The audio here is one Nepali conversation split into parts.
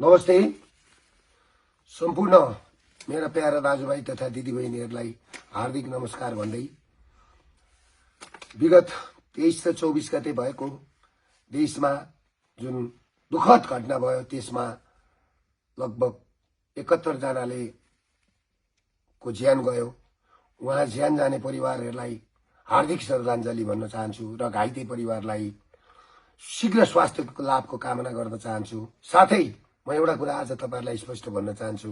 नमस्ते सम्पूर्ण मेरा प्यारा दाजुभाइ तथा दिदीबहिनीहरूलाई हार्दिक नमस्कार भन्दै विगत 23 र 24 गते भएको देशमा जुन दुखद घटना भयो त्यसमा लगभग 71 जनाले को ज्यान गयो। उहाँ ज्यान जाने परिवारहरूलाई हार्दिक श्रद्धाञ्जली भन्न चाहन्छु र घाइते परिवारलाई शीघ्र स्वास्थ्यको लाभको कामना गर्न चाहन्छु। साथै म एउटा कुरा आज तपाईहरुलाई स्पष्ट भन्न चाहन्छु,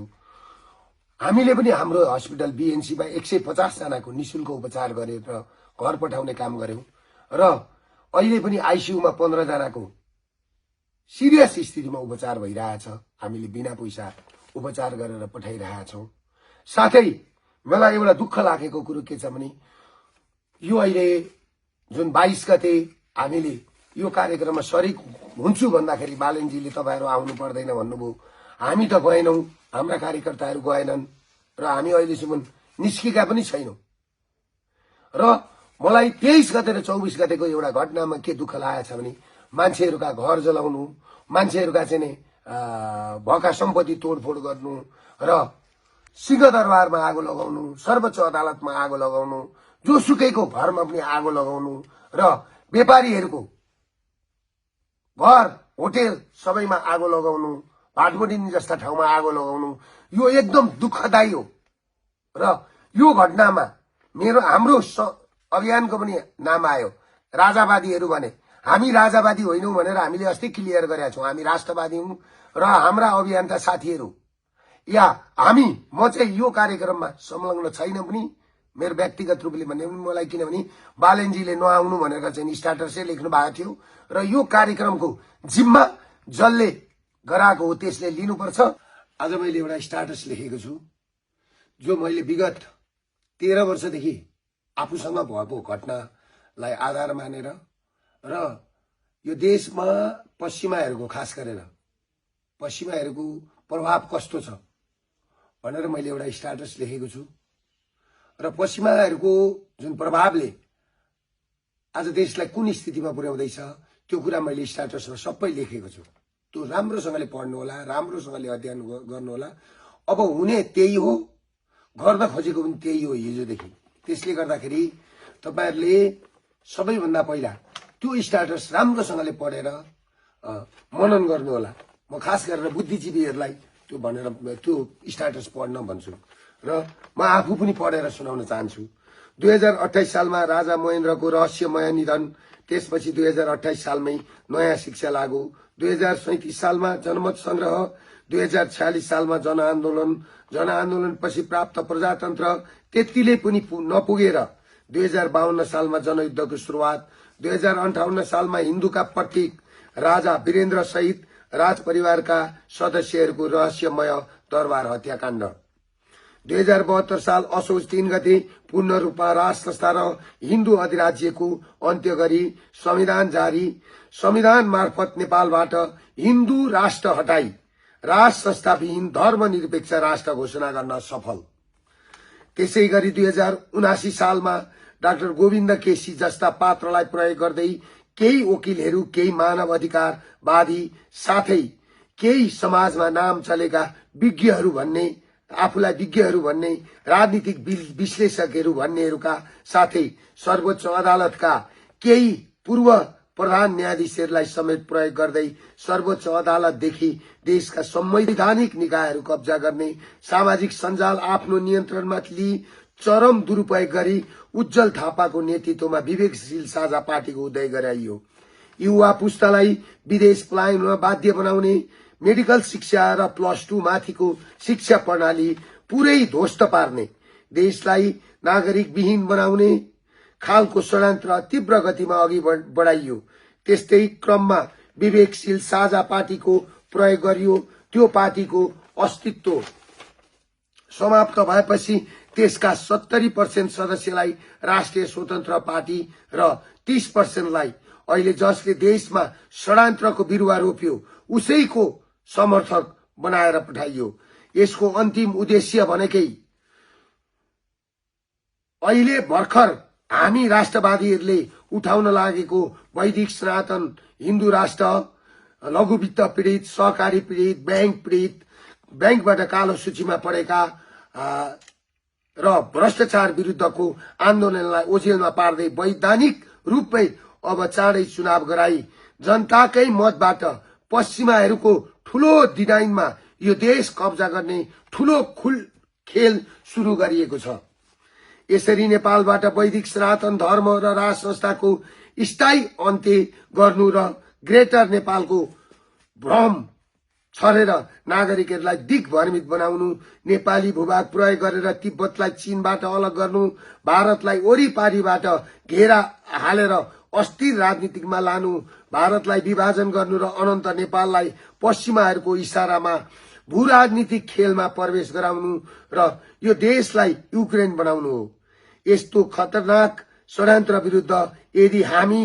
हामीले पनि हाम्रो हस्पिटल बीएनसीमा 150 जनाको निशुल्क उपचार गरेर घर पठाउने काम गर्यौं र अहिले पनि आईसीयूमा 15 जनाको सिरियस स्थितिमा उपचार भइरहेछ। हामीले बिना पैसा उपचार गरेर पठाइरहेका छौं। साथै मलाई एउटा दुःख लागेको कुरो के छ भने यो अहिले जुन 22 गते हामीले यो कार्यक्रममा सरिक हुन्छु भन्दाखेरि बालनजीले तपाईहरु आउनु पर्दैन भन्नुभयो। हामी त गएनौं, हाम्रा कार्यकर्ताहरु गएनन् र हामी अहिलेसम्म निस्केका पनि छैनौं। र मलाई 23 गते र 24 गतेको एउटा घटनामा के दुःख लागेको छ भने मान्छेहरुका घर जलाउनु, मान्छेहरुका चाहिँ भएका सम्पत्ति तोडफोड गर्नु र सिंहदरबारमा आगो लगाउनु, सर्वोच्च अदालतमा आगो लगाउनु, जोसुकैको घरमा पनि आगो लगाउनु र व्यापारीहरुको घर होटल सबैमा आगो लगाउनु, भाटबोडिनी जस्ता ठाउँमा आगो लगाउनु यो एकदम दुःखदायी हो। र यो घटनामा हाम्रो अभियानको पनि नाम आयो। राजावादीहरु भने हामी राजावादी होइनौं भनेर हामीले अस्ति क्लियर गरेका छौं। हामी राष्ट्रवादी हौं र हाम्रा अभियन्ता साथीहरु या म चाहिँ यो कार्यक्रममा संलग्न छैन पनि मेरो व्यक्तिगत रूपले भन्ने मलाई, किनभने बालनजीले नआउनु भनेर चाहिँ स्ट्याटसै लेख्नु भएको थियो र यो कार्यक्रमको जिम्मा जसले गराएको हो त्यसले लिनुपर्छ। आज मैले एउटा स्ट्याटस लेखेको छु जो मैले विगत 13 वर्षदेखि आफूसँग भएको घटनालाई आधार मानेर र यो देशमा पश्चिमाहरूको खास गरेर पश्चिमाहरूको प्रभाव कस्तो छ भनेर मैले एउटा स्ट्याटस लेखेको छु र पश्चिमाहरूको जुन प्रभावले आज देशलाई कुन स्थितिमा पुर्याउँदैछ त्यो कुरा मैले स्ट्याटसमा सबै लेखेको छु। त्यो राम्रोसँगले पढ्नु होला, राम्रोसँगले अध्ययन गर्नु होला। अब हुने त्यही हो, गर्न खोजेको पनि त्यही हो हिजोदेखि। त्यसले गर्दाखेरि तपाईहरुले सबैभन्दा पहिला त्यो स्ट्याटस राम्रोसँगले पढेर मनन गर्नु होला। म खास गरेर बुद्धिजीवीहरुलाई त्यो भनेर त्यो स्ट्याटस पढ्न भन्छु र म आफू पनि पढेर सुनाउन चाहन्छु। 2028 सालमा राजा महेन्द्रको रहस्यमय निधन, त्यसपछि 2028 सालमै नयाँ शिक्षा लागू, 2037 सालमा जनमत संग्रह, 2046 सालमा जनआन्दोलनपछि प्राप्त प्रजातन्त्र त्यतिले पनि नपुगेर 2052 सालमा जनयुद्धको सुरुवात, 2058 सालमा हिन्दूका प्रतीक राजा वीरेन्द्र सहित राजपरिवारका सदस्यहरूको रहस्यमय दरबार हत्याकाण्ड, 2072 साल असोज 3 गते पूर्ण रूपमा राज संस्था र हिन्दू अधिराज्यको अन्त्य गरी संविधान जारी, संविधान मार्फत नेपालबाट हिन्दू राष्ट्र हटाई राज संस्थाविहीन धर्मनिरपेक्ष राष्ट्र घोषणा गर्न सफल। त्यसैगरी 2079 सालमा डाक्टर गोविन्द केसी जस्ता पात्रलाई प्रयोग गर्दै केही वकिलहरू, केही मानव अधिकारवादी साथै केही समाजमा नाम चलेका विज्ञहरू भन्ने, आफूलाई विज्ञहरू भन्ने, राजनीतिक विश्लेषकहरू भन्नेहरूका साथै सर्वोच्च अदालतका केही पूर्व प्रधान न्यायाधीशहरूलाई समेत प्रयोग गर्दै सर्वोच्च अदालतदेखि देशका संवैधानिक निकायहरू कब्जा गर्ने, सामाजिक सञ्जाल आफ्नो नियन्त्रणमा लिई चरम दुरुपयोग गरी उज्जवल थापाको नेतृत्वमा विवेकशील साझा पार्टीको उदय गराइयो। युवा पुस्तालाई विदेश पलायनमा बाध्य बनाउने, मेडिकल शिक्षा र +2 माथिको शिक्षा प्रणाली पुरै ध्वस्त पार्ने, देशलाई नागरिक विहीन बनाउने खालको षड्यन्त्र तीव्र गतिमा अघि बढाइयो। त्यस्तै क्रममा विवेकशील साझा पार्टीको प्रयोग गरियो। त्यो पार्टीको अस्तित्व समाप्त भएपछि त्यसका 70% सदस्यलाई राष्ट्रिय स्वतन्त्र पार्टी र 30% लाई अहिले जसले देशमा षड्यन्त्रको बिरुवा रोप्यो उसैको समर्थक बनाएर पठाइयो। यसको अन्तिम उद्देश्य भनेकै अहिले भर्खर हामी राष्ट्रवादीहरूले उठाउन लागेको वैदिक सनातन हिन्दू राष्ट्र लघु वित्त पीडित, सहकारी पीडित, ब्याङ्क पीडित, ब्याङ्कबाट कालो सूचीमा परेका र भ्रष्टाचार विरुद्धको आन्दोलनलाई ओझेलमा पार्दै वैधानिक रूपमै अब चाँडै चुनाव गराई जनताकै मतबाट पश्चिमाहरूको ठूलो डिजाइनमा यो देश कब्जा गर्ने ठूलो खेल सुरु गरिएको छ। यसरी नेपालबाट वैदिक सनातन धर्म र राज संस्थाको स्थायी अन्त्य गर्नु र ग्रेटर नेपालको भ्रम छरेर नागरिकहरूलाई दिग्भ्रमित बनाउनु, नेपाली भूभाग प्रयोग गरेर तिब्बतलाई चीनबाट अलग गर्नु, भारतलाई वरिपरिबाट घेरा हालेर अस्थिर राजनीतिमा लानु, भारतलाई विभाजन गर्नु र अनन्त नेपाललाई पश्चिमाहरूको इशारामा भू राजनीतिक खेलमा प्रवेश गराउनु र यो देशलाई युक्रेन बनाउनु हो। यस्तो खतरनाक षड्यन्त्र विरुद्ध यदि हामी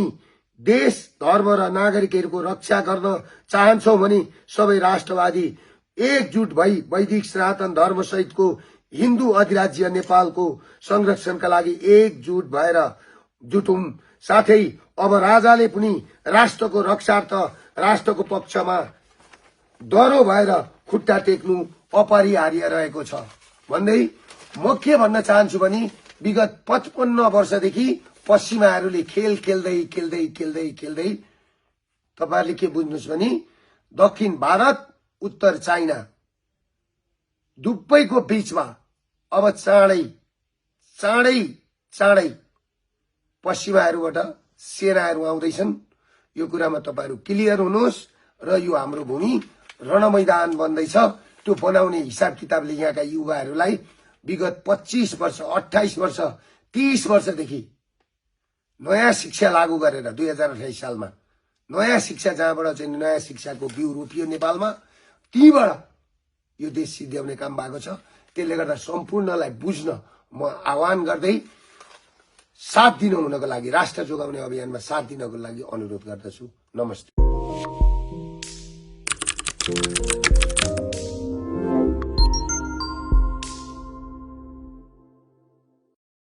देश, धर्म र नागरिकहरूको रक्षा गर्न चाहन्छौं भने सबै राष्ट्रवादी एकजुट भई वैदिक सनातन धर्म सहितको हिन्दू अधिराज्य नेपालको संरक्षणका लागि एकजुट भएर जुटौं। साथै अब राजाले पनि राष्ट्रको रक्षार्थ राष्ट्रको पक्षमा डह्रो भएर खुट्टा टेक्नु अपरिहार्य रहेको छ भन्दै म के भन्न चाहन्छु भने विगत 55 वर्षदेखि पश्चिमाहरूले खेल खेल्दै खेल्दै खेल्दै खेल्दै तपाईहरुले के बुझ्नुस् भने दक्षिण भारत, उत्तर चाइना दुवैको बीचमा अब चाँडै पश्चिमाहरूबाट सेनाहरू आउँदैछन्। यो कुरामा तपाईहरु क्लियर हुनुहोस् र यो हाम्रो भूमि रणमैदान बन्दैछ। त्यो बनाउने हिसाब किताबले यहाँका युवाहरूलाई विगत 25 वर्ष, 28 वर्ष, 30 वर्षदेखि नयाँ शिक्षा लागू गरेर 2028 सालमा नयाँ शिक्षा, जहाँबाट चाहिँ नयाँ शिक्षाको बिउ रोपियो नेपालमा, तीबाट यो देश सिद्ध्याउने काम भएको छ। त्यसले गर्दा सम्पूर्णलाई बुझ्न म आह्वान गर्दै साथ दिन हुनको लागि, राष्ट्र जोगाउने अभियानमा साथ दिनको लागि अनुरोध गर्दछु। नमस्ते।